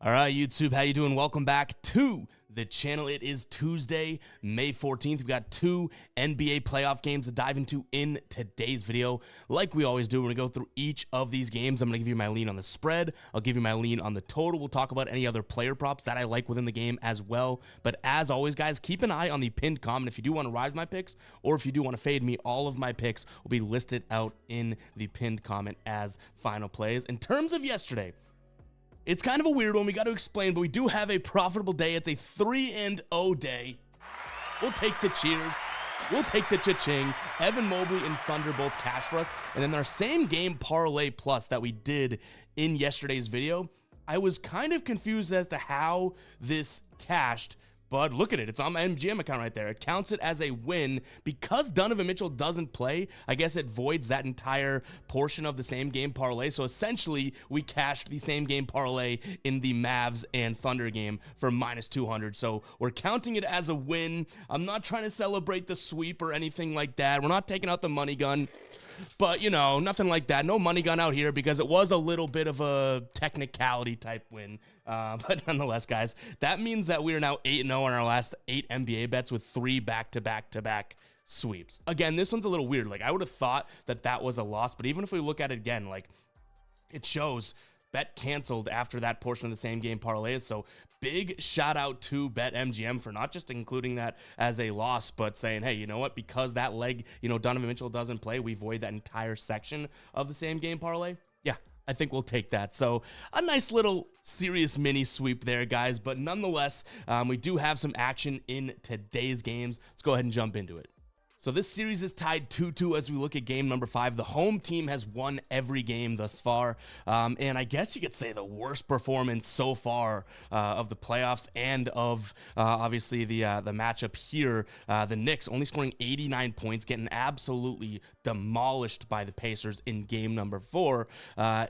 All right, YouTube, how you doing? Welcome back to the channel. It is Tuesday, May 14th. We've got two NBA playoff games to dive into in today's video. Like we always do, we're going to go through each of these games. I'm going to give you my lean on the spread. I'll give you my lean on the total. We'll talk about any other player props that I like within the game as well. But as always, guys, keep an eye on the pinned comment. If you do want to ride my picks or if you do want to fade me, all of my picks will be listed out in the pinned comment as final plays. In terms of yesterday, it's kind of a weird one, we got to explain, but we do have a profitable day. It's a 3-0 day. We'll take the cheers. We'll take the cha-ching. Evan Mobley and Thunder both cash for us. And then our same game parlay plus that we did in yesterday's video, I was kind of confused as to how this cashed. But look at it, it's on my MGM account right there. It counts it as a win. Because Donovan Mitchell doesn't play, I guess it voids that entire portion of the same game parlay. So essentially, we cashed the same game parlay in the Mavs and Thunder game for minus 200. So we're counting it as a win. I'm not trying to celebrate the sweep or anything like that. We're not taking out the money gun. But, you know, nothing like that. No money gun out here because it was a little bit of a technicality type win. But nonetheless, guys, that means that we are now 8-0 on our last 8 NBA bets with 3 back-to-back-to-back sweeps. Again, this one's a little weird. Like, I would have thought that that was a loss. But even if we look at it again, like, it shows bet canceled after that portion of the same game parlay. So big shout out to BetMGM for not just including that as a loss, but saying, hey, you know what? Because that leg, you know, Donovan Mitchell doesn't play, we void that entire section of the same game parlay. Yeah, I think we'll take that. So a nice little serious mini sweep there, guys. But nonetheless, we do have some action in today's games. Let's go ahead and jump into it. So this series is tied 2-2 as we look at game number 5. The home team has won every game thus far. And I guess you could say the worst performance so far of the playoffs and of obviously the matchup here. The Knicks only scoring 89 points, getting absolutely demolished by the Pacers in game number 4.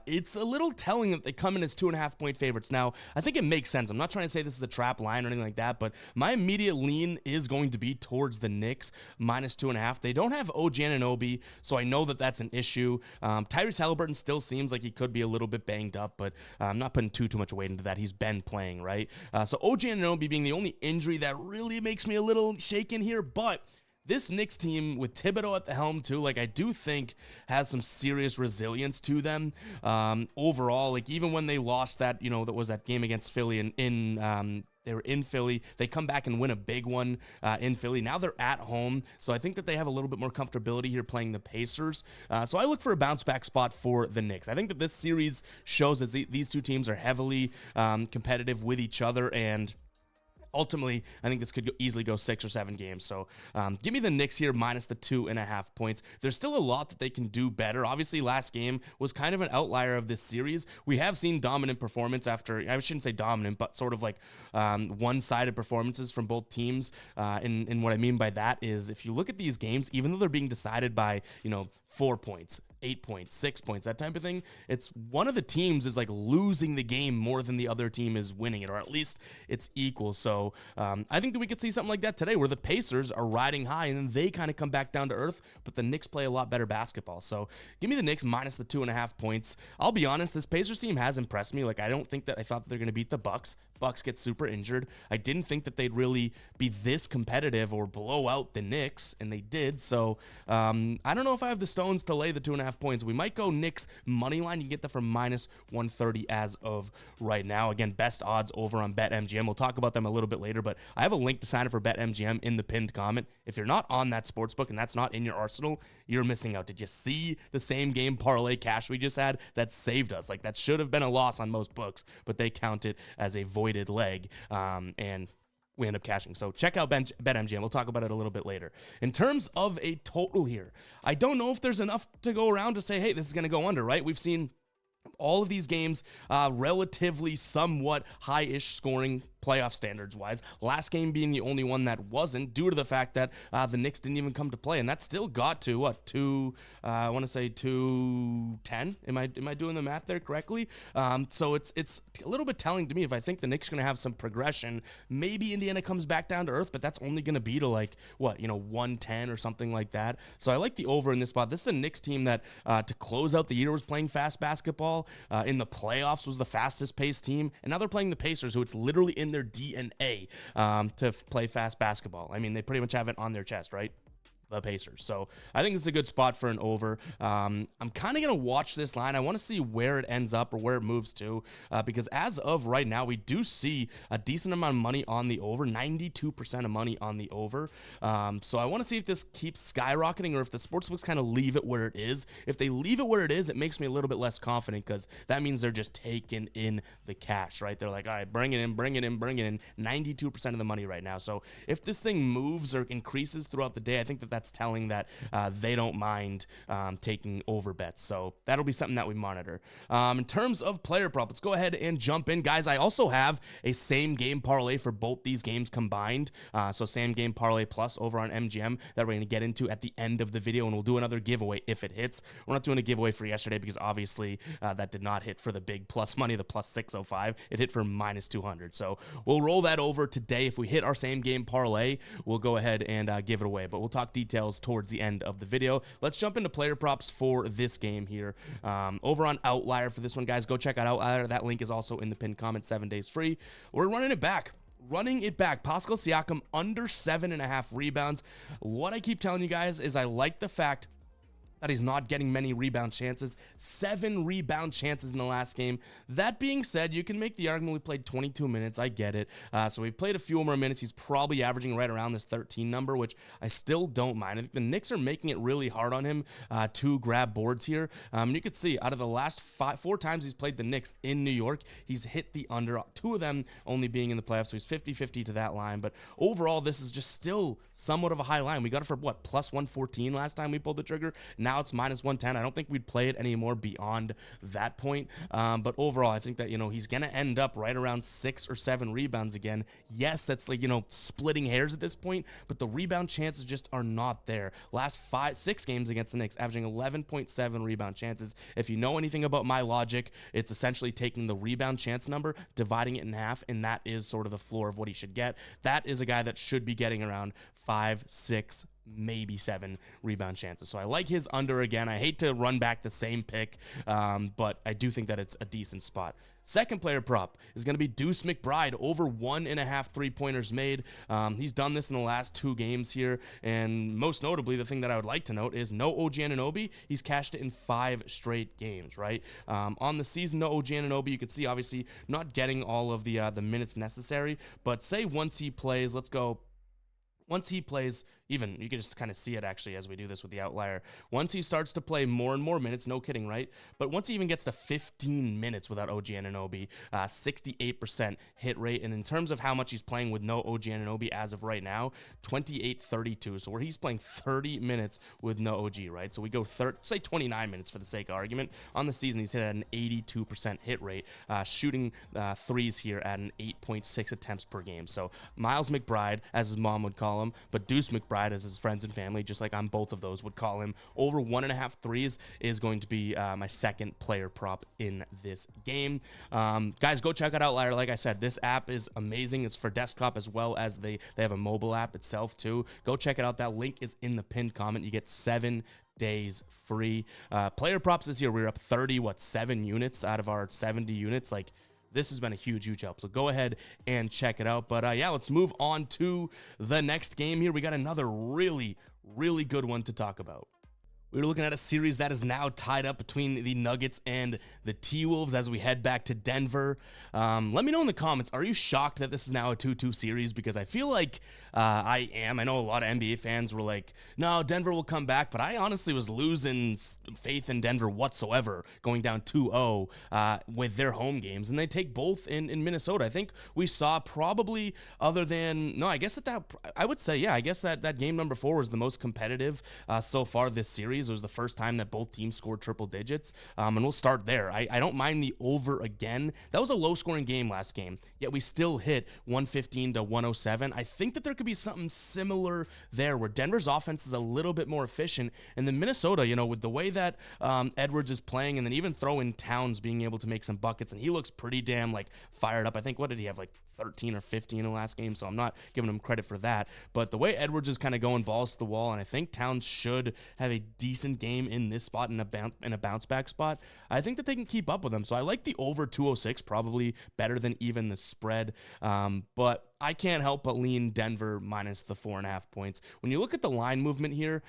It's a little telling that they come in as 2.5-point favorites. Now, I think it makes sense. I'm not trying to say this is a trap line or anything like that, but my immediate lean is going to be towards the Knicks, minus 2.5. They don't have OG Anunoby, so I know that that's an issue. Tyrese Halliburton still seems like he could be a little bit banged up, but I'm not putting too much weight into that. He's been playing, right? So OG Anunoby being the only injury that really makes me a little shaken here, but this Knicks team with Thibodeau at the helm too, like I do think has some serious resilience to them overall. Like even when they lost that, you know, that was that game against Philly they were in Philly. They come back and win a big one in Philly. Now they're at home, so I think that they have a little bit more comfortability here playing the Pacers. So I look for a bounce back spot for the Knicks. I think that this series shows that these two teams are heavily competitive with each other, and ultimately, I think this could easily go 6 or 7 games. So give me the Knicks here minus the 2.5 points. There's still a lot that they can do better. Obviously, last game was kind of an outlier of this series. We have seen dominant performance after, I shouldn't say dominant, but sort of like one-sided performances from both teams. And what I mean by that is if you look at these games, even though they're being decided by, you know, 4 points, 8 points, 6 points, that type of thing, it's one of the teams is like losing the game more than the other team is winning it, or at least it's equal. So I think that we could see something like that today where the Pacers are riding high and then they kind of come back down to earth, but the Knicks play a lot better basketball. So give me the Knicks minus the 2.5 points. I'll be honest, this Pacers team has impressed me. Like I thought that they're going to beat the Bucks. Bucks get super injured. I didn't think that they'd really be this competitive or blow out the Knicks, and they did. So I don't know if I have the stones to lay the 2.5 points. We might go Knicks money line. You can get that for minus 130 as of right now. Again, best odds over on BetMGM. We'll talk about them a little bit later, but I have a link to sign up for BetMGM in the pinned comment. If you're not on that sportsbook and that's not in your arsenal, you're missing out. Did you see the same game parlay cash we just had? That saved us. Like that should have been a loss on most books, but they count it as a voided leg, and we end up cashing. So check out BetMGM. We'll talk about it a little bit later. In terms of a total here, I don't know if there's enough to go around to say, hey, this is going to go under, right? We've seen all of these games relatively somewhat high-ish scoring playoff standards wise. Last game being the only one that wasn't, due to the fact that the Knicks didn't even come to play, and that still got to what, I want to say 210. Am I doing the math there correctly? So it's a little bit telling to me. If I think the Knicks are going to have some progression, maybe Indiana comes back down to earth, but that's only going to be to like what, 110 or something like that. So I like the over in this spot. This is a Knicks team that to close out the year was playing fast basketball. in the playoffs was the fastest paced team, and now they're playing the Pacers, who it's literally in their DNA to play fast basketball. I mean, they pretty much have it on their chest, right? The Pacers. So I think this is a good spot for an over. I'm kind of going to watch this line. I want to see where it ends up or where it moves to, because as of right now, we do see a decent amount of money on the over, 92% of money on the over. So I want to see if this keeps skyrocketing or if the sportsbooks kind of leave it where it is. If they leave it where it is, it makes me a little bit less confident, because that means they're just taking in the cash, right? They're like, all right, bring it in, bring it in, bring it in. 92% of the money right now. So if this thing moves or increases throughout the day, I think that's telling that they don't mind taking over bets. So that'll be something that we monitor. In terms of player prop, let's go ahead and jump in, guys. I also have a same game parlay for both these games combined. So same game parlay plus over on MGM that we're going to get into at the end of the video, and we'll do another giveaway if it hits. We're not doing a giveaway for yesterday because obviously that did not hit for the big plus money, the plus 605. It hit for minus 200. So we'll roll that over today. If we hit our same game parlay, we'll go ahead and give it away, but we'll talk details towards the end of the video. Let's jump into player props for this game here. Over on Outlier for this one, guys, go check out Outlier. That link is also in the pinned comment. 7 days free. We're running it back. Pascal Siakam under 7.5 rebounds. What I keep telling you guys is I like the fact that he's not getting many rebound chances. 7 rebound chances in the last game. That being said, you can make the argument we played 22 minutes. I get it. So we've played a few more minutes. He's probably averaging right around this 13 number, which I still don't mind. I think the Knicks are making it really hard on him to grab boards here. You could see out of the last 4 times he's played the Knicks in New York, he's hit the under, 2 of them only being in the playoffs. So he's 50-50 to that line. But overall, this is just still somewhat of a high line. We got it for what, plus 114 last time we pulled the trigger. Now it's minus 110. I don't think we'd play it anymore beyond that point. But overall, I think that, he's going to end up right around 6 or 7 rebounds again. Yes, that's like, splitting hairs at this point, but the rebound chances just are not there. Last 6 games against the Knicks, averaging 11.7 rebound chances. If you know anything about my logic, it's essentially taking the rebound chance number, dividing it in half, and that is sort of the floor of what he should get. That is a guy that should be getting around 5, 6, maybe 7 rebound chances. So I like his under again. I hate to run back the same pick, but I do think that it's a decent spot. Second player prop is going to be Deuce McBride, over 1.5 3-pointers made. He's done this in the last 2 games here, and most notably, the thing that I would like to note is no OG Anunoby. He's cashed it in 5 straight games, right? On the season, no OG Anunoby. You can see, obviously, not getting all of the minutes necessary, but say once he plays, once he plays, even, you can just kind of see it actually as we do this with the Outlier. Once he starts to play more and more minutes, no kidding, right? But once he even gets to 15 minutes without OG Anunoby, 68% hit rate. And in terms of how much he's playing with no OG Anunoby as of right now, 28-32. So where he's playing 30 minutes with no OG, right? So we go say 29 minutes for the sake of argument. On the season, he's hit at an 82% hit rate, shooting threes here at an 8.6 attempts per game. So Miles McBride, as his mom would call him, but Deuce McBride as his friends and family, just like I'm both of those, would call him, over 1.5 threes is going to be my second player prop in this game. Guys, go check out Outlier. Like I said, this app is amazing. It's for desktop as well as they have a mobile app itself too. Go check it out. That link is in the pinned comment. You get 7 days free. Player props this year, we were up 7 units out of our 70 units. Like, this has been a huge help. So go ahead and check it out. But yeah, let's move on to the next game here. We got another really good one to talk about. We're looking at a series that is now tied up between the Nuggets and the T-Wolves as we head back to Denver. Let me know in the comments, are you shocked that this is now a 2-2 series? Because I feel like I am. I know a lot of NBA fans were like, no, Denver will come back. But I honestly was losing faith in Denver whatsoever, going down 2-0 with their home games. And they take both in Minnesota. I think we saw probably other than, no, I guess I would say, yeah, I guess that game number 4 was the most competitive so far this series. It was the first time that both teams scored triple digits, and we'll start there. I don't mind the over again. That was a low-scoring game last game, yet we still hit 115 to 107. I think that there could be something similar there, where Denver's offense is a little bit more efficient, and then Minnesota, with the way that Edwards is playing, and then even throw in Towns being able to make some buckets, and he looks pretty damn fired up. I think, what did he have, 13 or 15 in the last game, so I'm not giving him credit for that. But the way Edwards is kind of going balls to the wall, and I think Towns should have a decent decent game in this spot, in a bounce back spot, I think that they can keep up with them. So I like the over 206, probably better than even the spread. But I can't help but lean Denver minus the 4.5 points. When you look at the line movement here,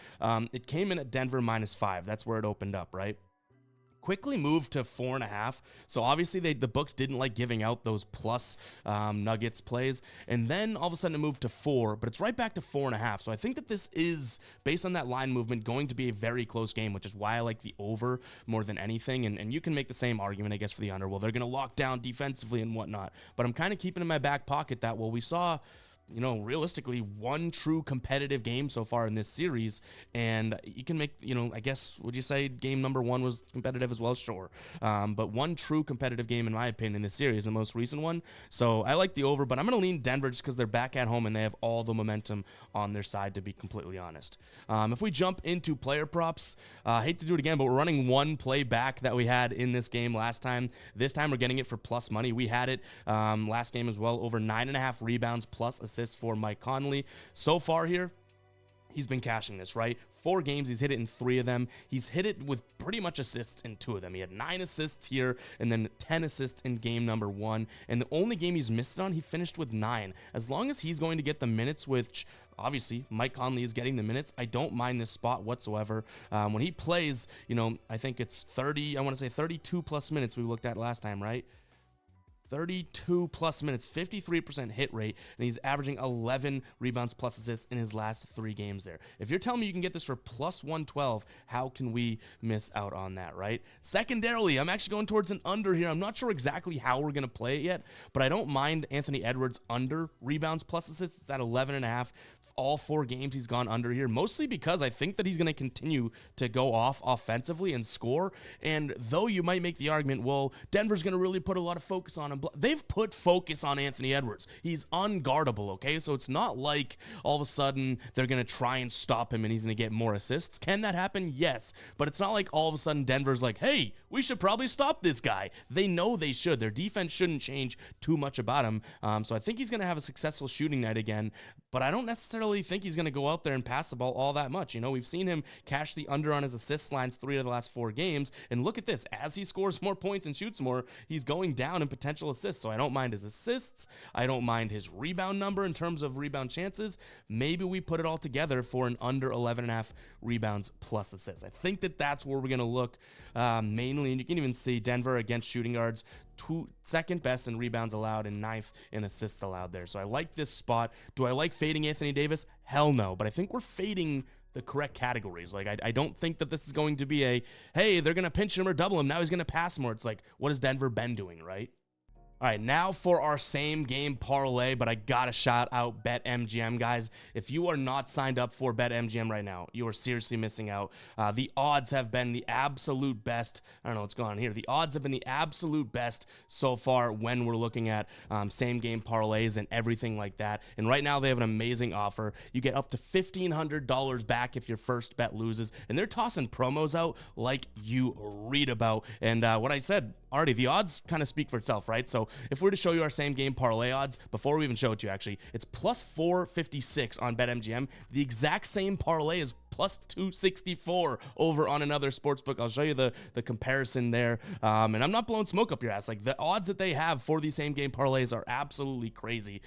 it came in at Denver -5. That's where it opened up, right? Quickly moved to 4.5. So obviously the books didn't like giving out those plus Nuggets plays. And then all of a sudden it moved to 4, but it's right back to 4.5. So I think that this is, based on that line movement, going to be a very close game, which is why I like the over more than anything. And you can make the same argument, I guess, for the under. Well, they're going to lock down defensively and whatnot. But I'm kind of keeping in my back pocket that, well, we saw, you know, realistically, one true competitive game so far in this series, and you can make, you know, I guess, would you say game number 1 was competitive as well? Sure. But one true competitive game, in my opinion, in this series, the most recent one. So I like the over, but I'm going to lean Denver just because they're back at home and they have all the momentum on their side, to be completely honest. If we jump into player props, I hate to do it again, but we're running one play back that we had in this game last time. This time we're getting it for plus money. We had it last game as well, over 9.5 rebounds plus assists for Mike Conley. So far here, he's been cashing this, right? 4 games, he's hit it in 3 of them. He's hit it with pretty much assists in 2 of them. He had 9 assists here and then 10 assists in game number 1. And the only game he's missed it on, he finished with 9. As long as he's going to get the minutes, which obviously Mike Conley is getting the minutes, I don't mind this spot whatsoever. When he plays, you know, I think it's 30, I want to say 32 plus minutes we looked at last time, right? 32 plus minutes, 53% hit rate, and he's averaging 11 rebounds plus assists in his last 3 games there. If you're telling me you can get this for plus 112, how can we miss out on that, right? Secondarily, I'm actually going towards an under here. I'm not sure exactly how we're going to play it yet, but I don't mind Anthony Edwards under rebounds plus assists. It's at 11.5. All 4 games he's gone under here, mostly because I think that he's going to continue to go off offensively and score. And though you might make the argument, well, Denver's going to really put a lot of focus on him, they've put focus on Anthony Edwards. He's unguardable, okay? So it's not like all of a sudden they're going to try and stop him and he's going to get more assists. Can that happen? Yes. But it's not like all of a sudden Denver's like, hey, we should probably stop this guy. They know they should. Their defense shouldn't change too much about him. So I think he's going to have a successful shooting night again, but I don't necessarily think he's going to go out there and pass the ball all that much. You know, we've seen him cash the under on his assist lines 3 of the last 4 games, and look at this. As he scores more points and shoots more, he's going down in potential assists. So I don't mind his assists. I don't mind his rebound number in terms of rebound chances. Maybe we put it all together for an under 11.5 rebounds plus assists. I think that that's where we're going to look mainly, and you can even see Denver against shooting guards, 2nd best in rebounds allowed and 9th in assists allowed there. So I like this spot. Do I like fading Anthony Davis? Hell no. But I think we're fading the correct categories. Like, I don't think that this is going to be a, hey, they're going to pinch him or double him. Now he's going to pass more. It's like, what has Denver been doing, right? All right, now for our same game parlay, but I gotta shout out BetMGM, guys. If you are not signed up for BetMGM right now, you are seriously missing out. The odds have been the absolute best. I don't know what's going on here. The odds have been the absolute best so far when we're looking at same game parlays and everything like that. And right now they have an amazing offer. You get up to $1,500 back if your first bet loses, and they're tossing promos out like you read about. And what I said already, the odds kind of speak for itself, right? So if we were to show you our same game parlay odds, before we even show it to you, actually, it's plus 456 on BetMGM. The exact same parlay is plus 264 over on another sportsbook. I'll show you the comparison there. And I'm not blowing smoke up your ass. Like, the odds that they have for these same game parlays are absolutely crazy.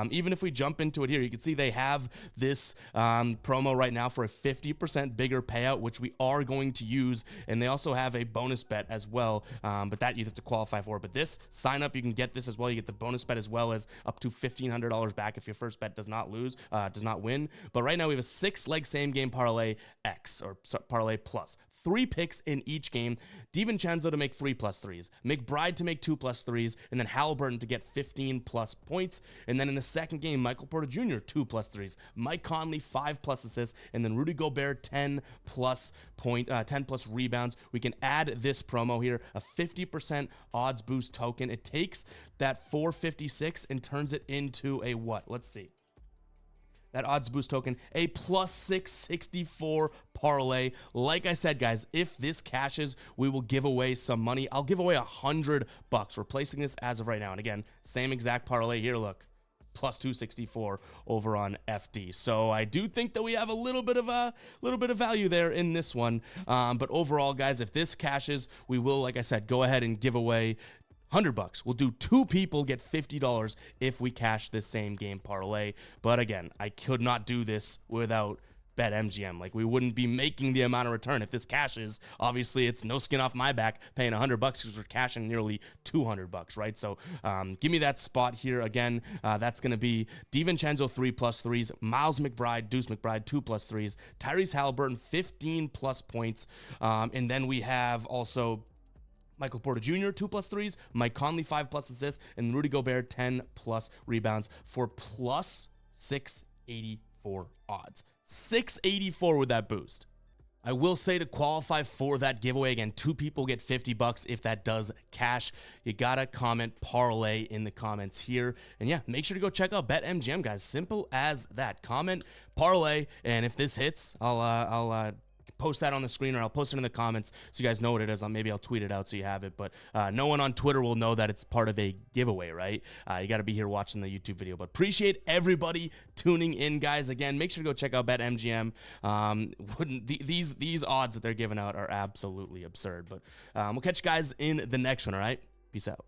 Even if we jump into it here, you can see they have this promo right now for a 50% bigger payout, which we are going to use. And they also have a bonus bet as well. But that you have to qualify for. But this sign up, you can get this as well. You get the bonus bet as well as up to $1,500 back if your first bet does not win. But right now we have a 6-leg same game parlay X, or parlay plus. 3 picks in each game. DiVincenzo to make 3 plus 3s. McBride to make 2 plus 3s. And then Halliburton to get 15 plus points. And then in the second game, Michael Porter Jr., 2 plus 3s. Mike Conley, 5 plus assists. And then Rudy Gobert, 10 plus rebounds. We can add this promo here, a 50% odds boost token. It takes that 456 and turns it into a what? Let's see. That odds boost token, a plus 664 parlay. Like I said, guys, if this cashes, we will give away some money. I'll give away $100. We're placing this as of right now. And again, same exact parlay here, look. plus 264 over on FD. So I do think that we have a little bit of value there in this one. But overall, guys, if this cashes, we will, like I said, go ahead and give away $100. We'll do 2 people get $50 if we cash this same game parlay. But again, I could not do this without BetMGM. Like, we wouldn't be making the amount of return if this cashes. Obviously, it's no skin off my back paying $100 because we're cashing nearly $200, right? So give me that spot here again. That's going to be DiVincenzo 3 plus 3s, Miles McBride, Deuce McBride 2 plus 3s, Tyrese Halliburton 15 plus points, and then we have also Michael Porter Jr. 2 plus 3s, Mike Conley 5 plus assists, and Rudy Gobert 10 plus rebounds for plus 684 odds. 684 with that boost. I will say, to qualify for that giveaway, again, 2 people get $50 if that does cash. You gotta comment parlay in the comments here. And yeah, make sure to go check out BetMGM, guys. Simple as that. Comment parlay, and if this hits, I'll post that on the screen, or I'll post it in the comments so you guys know what it is. Maybe I'll tweet it out so you have it, but no one on Twitter will know that it's part of a giveaway, right? You got to be here watching the YouTube video. But appreciate everybody tuning in, guys. Again, make sure to go check out BetMGM. These odds that they're giving out are absolutely absurd. But we'll catch you guys in the next one, all right? Peace out.